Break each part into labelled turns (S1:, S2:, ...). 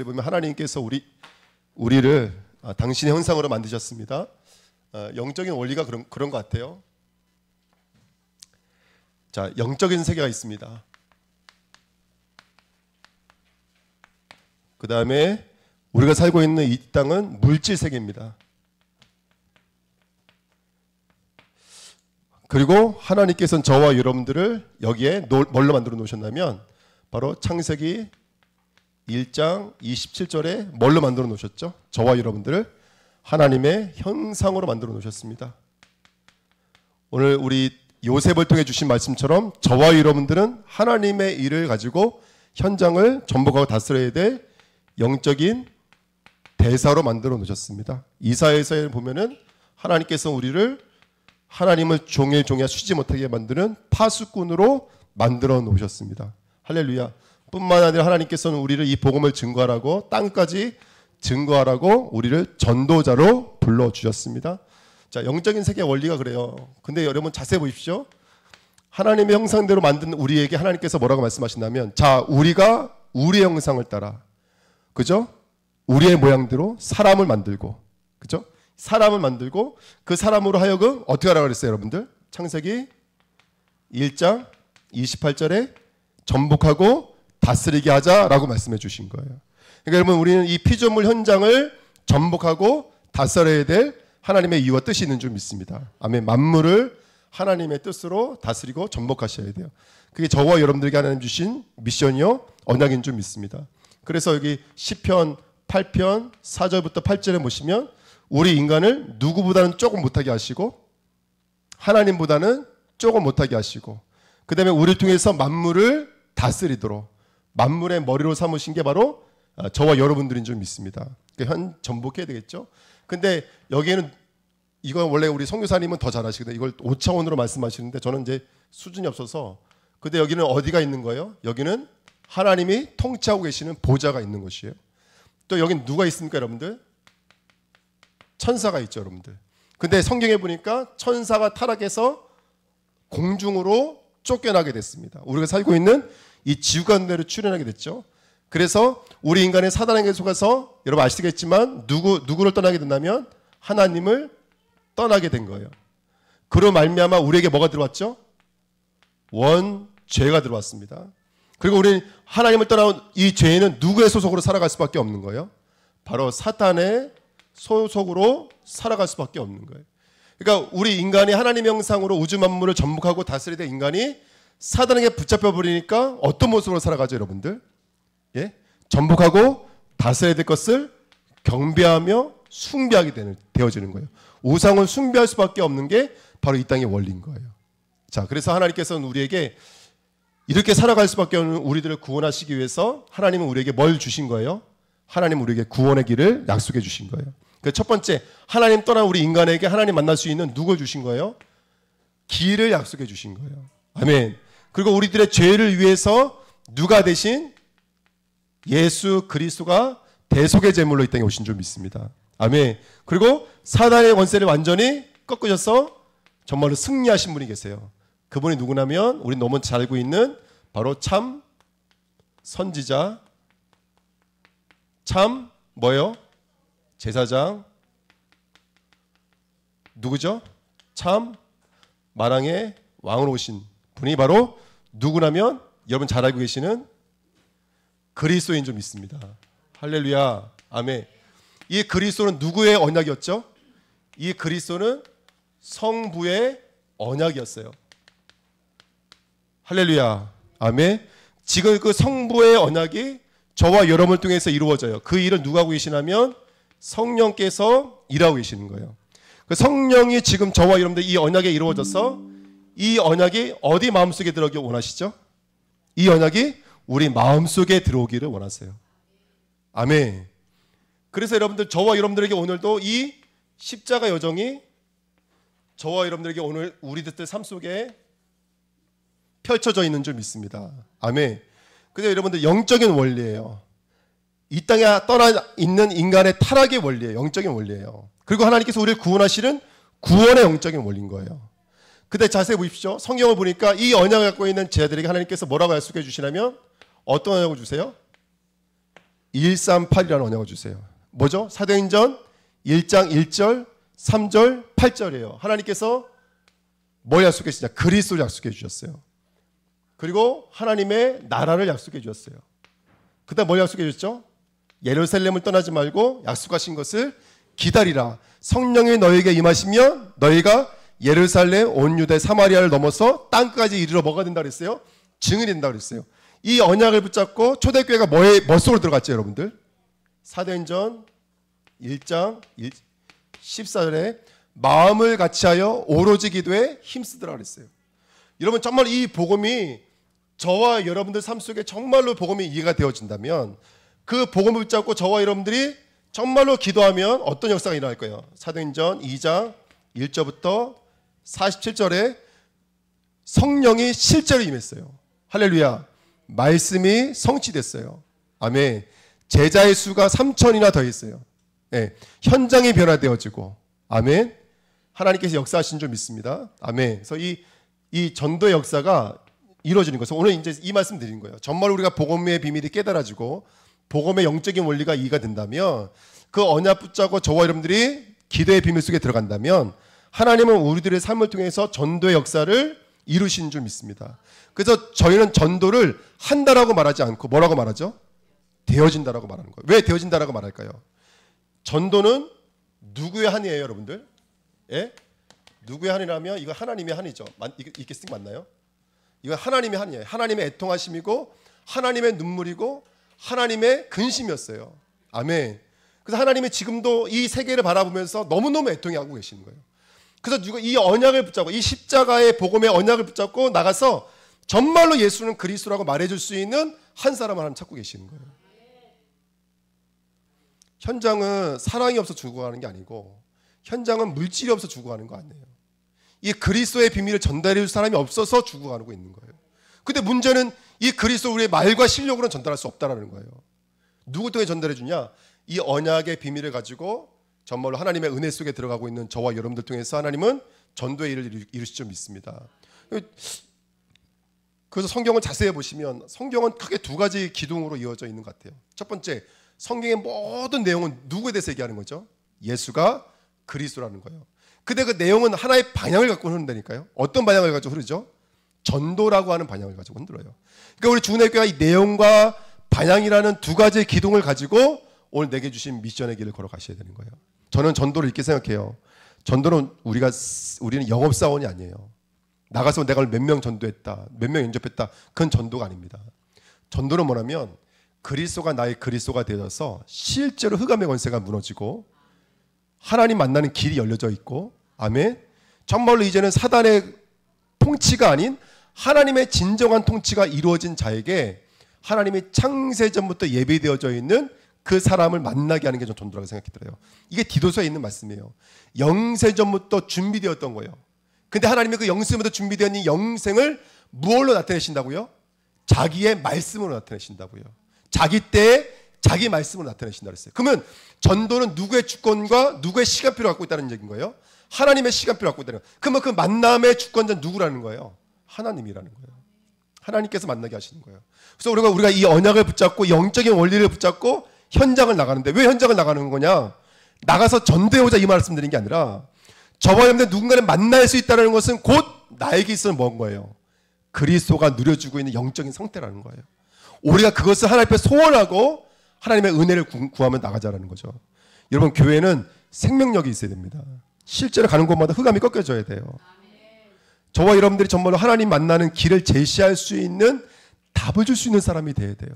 S1: 보면 하나님께서 우리를 당신의 형상으로 만드셨습니다. 영적인 원리가 그런 것 같아요. 자, 영적인 세계가 있습니다. 그 다음에 우리가 살고 있는 이 땅은 물질 세계입니다. 그리고 하나님께서는 저와 여러분들을 여기에 뭘로 만들어 놓으셨냐면 바로 창세기 1장 27절에 뭘로 만들어 놓으셨죠? 저와 여러분들을 하나님의 형상으로 만들어 놓으셨습니다. 오늘 우리 요셉을 통해 주신 말씀처럼 저와 여러분들은 하나님의 일을 가지고 현장을 전복하고 다스려야 될 영적인 대사로 만들어 놓으셨습니다. 이사야서에 보면은 하나님께서 우리를 하나님을 종일종일 쉬지 못하게 만드는 파수꾼으로 만들어 놓으셨습니다. 할렐루야. 뿐만 아니라 하나님께서는 우리를 이 복음을 증거하라고 땅까지 증거하라고 우리를 전도자로 불러주셨습니다. 자, 영적인 세계의 원리가 그래요. 근데 여러분 자세히 보십시오. 하나님의 형상대로 만든 우리에게 하나님께서 뭐라고 말씀하신다면, 자, 우리가 우리의 형상을 따라, 그죠? 우리의 모양대로 사람을 만들고, 그죠? 사람을 만들고 그 사람으로 하여금 어떻게 하라고 그랬어요, 여러분들? 창세기 1장 28절에 전복하고 다스리게 하자라고 말씀해 주신 거예요. 그러니까 여러분, 우리는 이 피조물 현장을 전복하고 다스려야 될 하나님의 이유와 뜻이 있는 줄 믿습니다. 아멘. 만물을 하나님의 뜻으로 다스리고 전복하셔야 돼요. 그게 저와 여러분들에게 하나님 주신 미션이요 언약인 줄 믿습니다. 그래서 여기 시편 8편 4절부터 8절에 보시면 우리 인간을 누구보다는 조금 못하게 하시고 하나님보다는 조금 못하게 하시고 그 다음에 우리를 통해서 만물을 다스리도록 만물의 머리로 삼으신 게 바로 저와 여러분들인 줄 믿습니다. 그러니까 전복해야 되겠죠. 근데 여기에는 이건 원래 우리 선교사님은 더 잘하시거든요. 이걸 5차원으로 말씀하시는데 저는 이제 수준이 없어서. 근데 여기는 어디가 있는 거예요? 여기는 하나님이 통치하고 계시는 보좌가 있는 것이에요. 또 여긴 누가 있습니까, 여러분들? 천사가 있죠, 여러분들. 근데 성경에 보니까 천사가 타락해서 공중으로 쫓겨나게 됐습니다. 우리가 살고 있는 이 지구간대로 출현하게 됐죠. 그래서 우리 인간의 사단에게 속아서 여러분 아시겠지만 누구를 떠나게 된다면 하나님을 떠나게 된 거예요. 그로 말미암아 우리에게 뭐가 들어왔죠? 원죄가 들어왔습니다. 그리고 우리는 하나님을 떠나온 이 죄는 누구의 소속으로 살아갈 수밖에 없는 거예요? 바로 사탄의 소속으로 살아갈 수밖에 없는 거예요. 그러니까 우리 인간이 하나님의 형상으로 우주 만물을 전복하고 다스려야 될 인간이 사단에게 붙잡혀 버리니까 어떤 모습으로 살아가죠, 여러분들? 예? 전복하고 다스려야 될 것을 경배하며 숭배하게 되어지는 거예요. 우상을 숭배할 수밖에 없는 게 바로 이 땅의 원리인 거예요. 자, 그래서 하나님께서는 우리에게 이렇게 살아갈 수밖에 없는 우리들을 구원하시기 위해서 하나님은 우리에게 뭘 주신 거예요? 하나님은 우리에게 구원의 길을 약속해 주신 거예요. 그 첫 번째, 하나님 떠난 우리 인간에게 하나님 만날 수 있는 누굴 주신 거예요? 길을 약속해 주신 거예요. 아멘. 그리고 우리들의 죄를 위해서 누가 대신 예수 그리스도가 대속의 제물로 이 땅에 오신 줄 믿습니다. 아멘. 그리고 사단의 권세를 완전히 꺾으셔서 정말로 승리하신 분이 계세요. 그분이 누구냐면 우리 너무 잘 알고 있는 바로 참 선지자, 참 뭐예요? 제사장 누구죠? 참 만왕의 왕으로 오신 분이 바로 누구냐면 여러분 잘 알고 계시는 그리스도인 줄 믿습니다. 할렐루야. 아멘. 이 그리스도는 누구의 언약이었죠? 이 그리스도는 성부의 언약이었어요. 할렐루야. 아멘. 지금 그 성부의 언약이 저와 여러분을 통해서 이루어져요. 그 일을 누가 하고 계시냐면 성령께서 일하고 계시는 거예요. 그 성령이 지금 저와 여러분들 이 언약에 이루어져서 이 언약이 어디 마음속에 들어오기 원하시죠? 이 언약이 우리 마음속에 들어오기를 원하세요. 아멘. 그래서 여러분들 저와 여러분들에게 오늘도 이 십자가 여정이 저와 여러분들에게 오늘 우리들 삶 속에 펼쳐져 있는 줄 믿습니다. 아멘. 그래서 여러분들 영적인 원리예요. 이 땅에 떠나 있는 인간의 타락의 원리예요. 영적인 원리예요. 그리고 하나님께서 우리를 구원하시는 구원의 영적인 원리인 거예요. 근데 자세히 보십시오. 성경을 보니까 이 언약을 갖고 있는 제자들에게 하나님께서 뭐라고 약속해 주시냐면 어떤 언약을 주세요? 138이라는 언약을 주세요. 뭐죠? 사도행전 1장 1절, 3절, 8절이에요. 하나님께서 뭘 약속해 주시냐? 그리스도를 약속해 주셨어요. 그리고 하나님의 나라를 약속해 주셨어요. 그 다음 뭘 약속해 주셨죠? 예루살렘을 떠나지 말고 약속하신 것을 기다리라. 성령이 너에게 임하시면 너희가 예루살렘, 온 유대, 사마리아를 넘어서 땅까지 이르러 뭐가 된다 그랬어요? 증인이 된다 그랬어요. 이 언약을 붙잡고 초대교회가 뭐 속으로 들어갔죠, 여러분들? 사도행전 1장 14절에 마음을 같이하여 오로지 기도에 힘쓰더라 그랬어요. 여러분 정말 이 복음이 저와 여러분들 삶 속에 정말로 복음이 이해가 되어진다면 그 복음을 붙잡고 저와 여러분들이 정말로 기도하면 어떤 역사가 일어날 거예요? 사도행전 2장 1절부터 47절에 성령이 실제로 임했어요. 할렐루야. 말씀이 성취됐어요. 아멘. 제자의 수가 3,000이나 더 있어요. 네. 현장이 변화되어지고 아멘. 하나님께서 역사하신 줄 믿습니다. 아멘. 그래서 이 전도의 역사가 이루어지는 것은 오늘 이제 이 말씀 드린 거예요. 정말 우리가 복음의 비밀이 깨달아지고 복음의 영적인 원리가 이해가 된다면 그 언약 붙잡고 저와 여러분들이 기도의 비밀 속에 들어간다면 하나님은 우리들의 삶을 통해서 전도의 역사를 이루신 줄 믿습니다. 그래서 저희는 전도를 한다라고 말하지 않고 뭐라고 말하죠? 되어진다라고 말하는 거예요. 왜 되어진다라고 말할까요? 전도는 누구의 한이에요, 여러분들? 예? 누구의 한이라면 이거 하나님의 한이죠. 이렇게 쓴 게 맞나요? 이거 하나님의 한이에요. 하나님의 애통하심이고 하나님의 눈물이고 하나님의 근심이었어요. 아멘. 그래서 하나님이 지금도 이 세계를 바라보면서 너무너무 애통하고 계시는 거예요. 그래서 누가 이 언약을 붙잡고 이 십자가의 복음의 언약을 붙잡고 나가서 정말로 예수는 그리스도라고 말해줄 수 있는 한 사람을 하나님 찾고 계시는 거예요. 현장은 사랑이 없어 죽어가는 게 아니고 현장은 물질이 없어 죽어가는 거 아니에요. 이 그리스도의 비밀을 전달해 줄 사람이 없어서 죽어가고 있는 거예요. 근데 문제는 이 그리스도 우리의 말과 실력으로는 전달할 수 없다라는 거예요. 누구 통해 전달해 주냐? 이 언약의 비밀을 가지고 정말로 하나님의 은혜 속에 들어가고 있는 저와 여러분들 통해서 하나님은 전도의 일을 이루실 줄 믿습니다. 그래서 성경을 자세히 보시면 성경은 크게 두 가지 기둥으로 이어져 있는 것 같아요. 첫 번째, 성경의 모든 내용은 누구에 대해서 얘기하는 거죠? 예수가 그리스도라는 거예요. 근데 그 내용은 하나의 방향을 갖고 흐른다니까요. 어떤 방향을 가지고 흐르죠? 전도라고 하는 방향을 가지고 흔들어요. 그러니까 우리 주은혜교회가 이 내용과 방향이라는 두 가지의 기둥을 가지고 오늘 내게 주신 미션의 길을 걸어가셔야 되는 거예요. 저는 전도를 이렇게 생각해요. 전도는 우리는 영업사원이 아니에요. 나가서 내가 몇 명 전도했다, 몇 명 영접했다, 그건 전도가 아닙니다. 전도는 뭐냐면 그리스도가 나의 그리스도가 되어서 실제로 흑암의 권세가 무너지고 하나님 만나는 길이 열려져 있고 아멘. 정말로 이제는 사단의 통치가 아닌 하나님의 진정한 통치가 이루어진 자에게 하나님이 창세전부터 예비되어져 있는 그 사람을 만나게 하는 게 전 전도라고 생각이 들어요. 이게 디도서에 있는 말씀이에요. 영세전부터 준비되었던 거예요. 근데 하나님이 그 영세전부터 준비되어 있는 영생을 무엇로 나타내신다고요? 자기의 말씀으로 나타내신다고요. 자기 때에 자기 말씀으로 나타내신다고 했어요. 그러면 전도는 누구의 주권과 누구의 시간표를 갖고 있다는 얘기인 거예요? 하나님의 시간표를 갖고 있다는 거예요. 그러면 그 만남의 주권자는 누구라는 거예요? 하나님이라는 거예요. 하나님께서 만나게 하시는 거예요. 그래서 우리가 이 언약을 붙잡고 영적인 원리를 붙잡고 현장을 나가는데 왜 현장을 나가는 거냐? 나가서 전도해오자 이 말씀 드린 게 아니라 저와 여러분들 누군가를 만날 수 있다는 것은 곧 나에게 있어서 뭔 거예요? 그리스도가 누려주고 있는 영적인 상태라는 거예요. 우리가 그것을 하나님 앞에 소원하고 하나님의 은혜를 구하며 나가자라는 거죠. 여러분 교회는 생명력이 있어야 됩니다. 실제로 가는 곳마다 흑암이 꺾여져야 돼요. 저와 여러분들이 정말로 하나님 만나는 길을 제시할 수 있는 답을 줄 수 있는 사람이 돼야 돼요.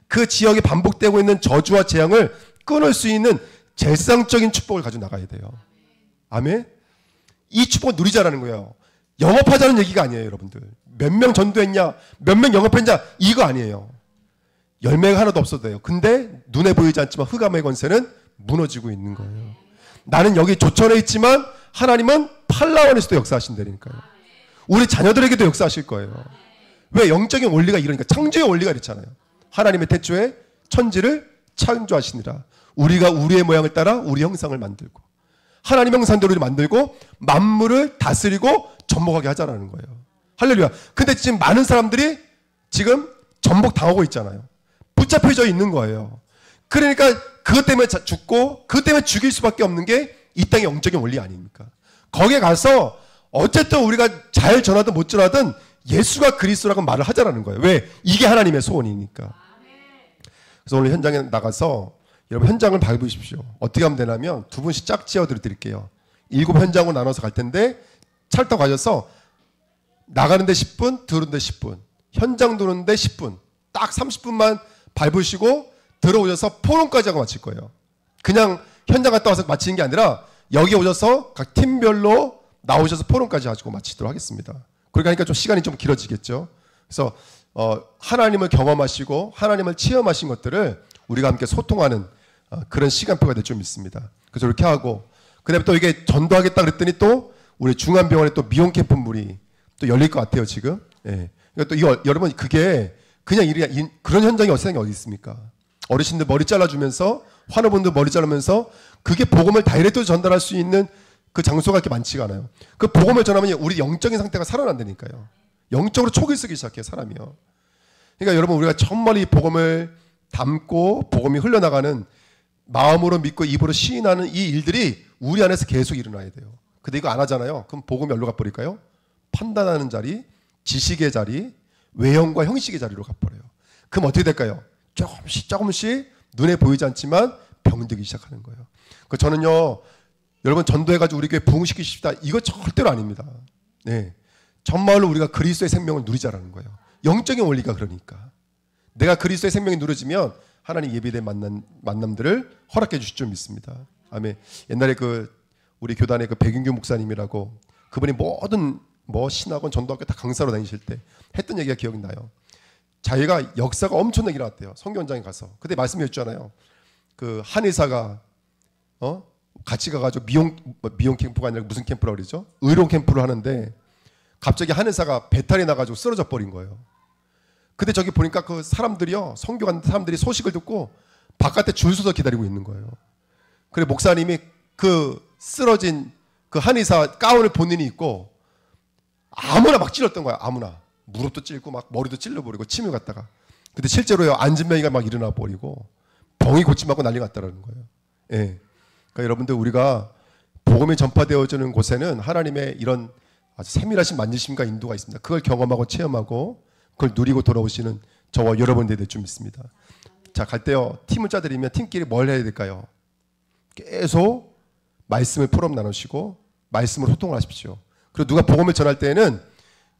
S1: 그 지역에 반복되고 있는 저주와 재앙을 끊을 수 있는 재상적인 축복을 가지고 나가야 돼요. 아멘. 이 축복을 누리자라는 거예요. 영업하자는 얘기가 아니에요, 여러분들. 몇 명 전도했냐, 몇 명 영업했냐 이거 아니에요. 열매가 하나도 없어도 돼요. 근데 눈에 보이지 않지만 흑암의 권세는 무너지고 있는 거예요. 나는 여기 조천에 있지만 하나님은 팔라원에서도 역사하신다니까요. 우리 자녀들에게도 역사하실 거예요. 왜? 영적인 원리가 이러니까. 창조의 원리가 이렇잖아요. 하나님의 태초에 천지를 창조하시니라. 우리가 우리의 모양을 따라 우리 형상을 만들고 하나님 형상대로 만들고 만물을 다스리고 전복하게 하자라는 거예요. 할렐루야. 근데 지금 많은 사람들이 지금 전복당하고 있잖아요. 붙잡혀져 있는 거예요. 그러니까 그것 때문에 죽고 그것 때문에 죽일 수밖에 없는 게 이 땅의 영적인 원리 아닙니까? 거기에 가서 어쨌든 우리가 잘 전하든 못 전하든 예수가 그리스도라고 말을 하자라는 거예요. 왜? 이게 하나님의 소원이니까. 그래서 오늘 현장에 나가서 여러분 현장을 밟으십시오. 어떻게 하면 되냐면 두 분씩 짝 지어 드릴게요. 7현장으로 나눠서 갈 텐데 차를 타고 가셔서 나가는데 10분, 들어오는데 10분, 현장 도는데 10분, 딱 30분만 밟으시고 들어오셔서 포럼까지 하고 마칠 거예요. 그냥 현장 갔다 와서 마치는 게 아니라 여기 오셔서 각 팀별로 나오셔서 포럼까지 가지고 마치도록 하겠습니다. 그러니까 하니까 좀 시간이 좀 길어지겠죠. 그래서 하나님을 경험하시고 하나님을 체험하신 것들을 우리가 함께 소통하는 그런 시간표가 될 줄 믿습니다. 그래서 이렇게 하고 그다음에 또 이게 전도하겠다 그랬더니 또 우리 중앙병원에 또 미용 캠프물이 또 열릴 것 같아요 지금. 예. 그러니까 또 이거 여러분 그게 그냥 그런 현장이 세상에 어디 있습니까? 어르신들 머리 잘라주면서 환우분들 머리 자르면서 그게 복음을 다이렉트로 전달할 수 있는 그 장소가 그렇게 많지가 않아요. 그 복음을 전하면 우리 영적인 상태가 살아난다니까요. 영적으로 촉을 쓰기 시작해요 사람이요. 그러니까 여러분 우리가 정말 복음을 담고 복음이 흘러나가는 마음으로 믿고 입으로 시인하는 이 일들이 우리 안에서 계속 일어나야 돼요. 근데 이거 안 하잖아요. 그럼 복음이 어디로 가버릴까요? 판단하는 자리, 지식의 자리, 외형과 형식의 자리로 가버려요. 그럼 어떻게 될까요? 조금씩 눈에 보이지 않지만 병들기 시작하는 거예요. 그 저는요, 여러분 전도해가지고 우리 교회 부흥시키고 싶다. 이거 절대로 아닙니다. 네, 정말로 우리가 그리스도의 생명을 누리자라는 거예요. 영적인 원리가 그러니까. 내가 그리스도의 생명이 누려지면 하나님 예비된 만남들을 허락해 주실 줄 믿습니다. 아멘. 옛날에 우리 교단의 백윤규 목사님이라고 그분이 모든 신학원 전도학교 다 강사로 다니실 때 했던 얘기가 기억이 나요. 자기가 역사가 엄청나게 일어났대요. 선교 현장에 가서. 그때 말씀해 줬잖아요. 그 한의사가 같이 가가지고 미용 캠프가 아니라 무슨 캠프라고 그러죠? 의료 캠프를 하는데 갑자기 한의사가 배탈이 나가지고 쓰러져 버린 거예요. 근데 저기 보니까 그 사람들이요, 선교 간 사람들이 소식을 듣고 바깥에 줄 서서 기다리고 있는 거예요. 그래 목사님이 그 쓰러진 그 한의사 가운을 본인이 입고 아무나 막 찔렀던 거야. 아무나. 무릎도 찔고 막 머리도 찔러버리고 침을 갖다가. 근데 실제로요 안진병이가 막 일어나 버리고 병이 고침받고 난리 났다라는 거예요. 예. 그러니까 여러분들 우리가 복음이 전파되어지는 곳에는 하나님의 이런 아주 세밀하신 만지심과 인도가 있습니다. 그걸 경험하고 체험하고 그걸 누리고 돌아오시는 저와 여러분들이 될 줄 믿습니다. 자, 갈 때요 팀을 짜드리면 팀끼리 뭘 해야 될까요? 계속 말씀을 포럼 나누시고 말씀으로 소통을 하십시오. 그리고 누가 복음을 전할 때에는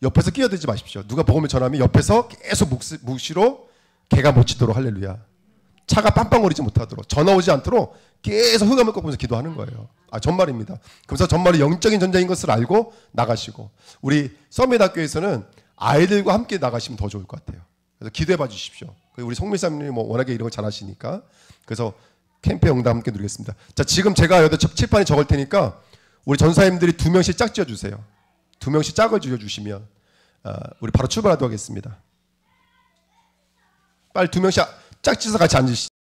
S1: 옆에서 끼어들지 마십시오. 누가 복음을 전하면 옆에서 계속 묵시로 개가 못 치도록 할렐루야. 차가 빵빵거리지 못하도록 전화 오지 않도록 계속 흑암을 꺾으면서 기도하는 거예요. 정말입니다. 그래서 정말로 영적인 전쟁인 것을 알고 나가시고 우리 서밋학교에서는 아이들과 함께 나가시면 더 좋을 것 같아요. 그래서 기도해 봐 주십시오. 우리 송밀사님이 워낙에 이런 걸 잘하시니까 그래서 캠프의 응답 함께 누리겠습니다. 자, 지금 제가 여기 칠판에 적을 테니까 우리 전사님들이 2명씩 짝 지어주세요. 2명씩 짝을 지어주시면 우리 바로 출발하도록 하겠습니다. 빨리 2명씩 짝 지어서 같이 앉으시죠.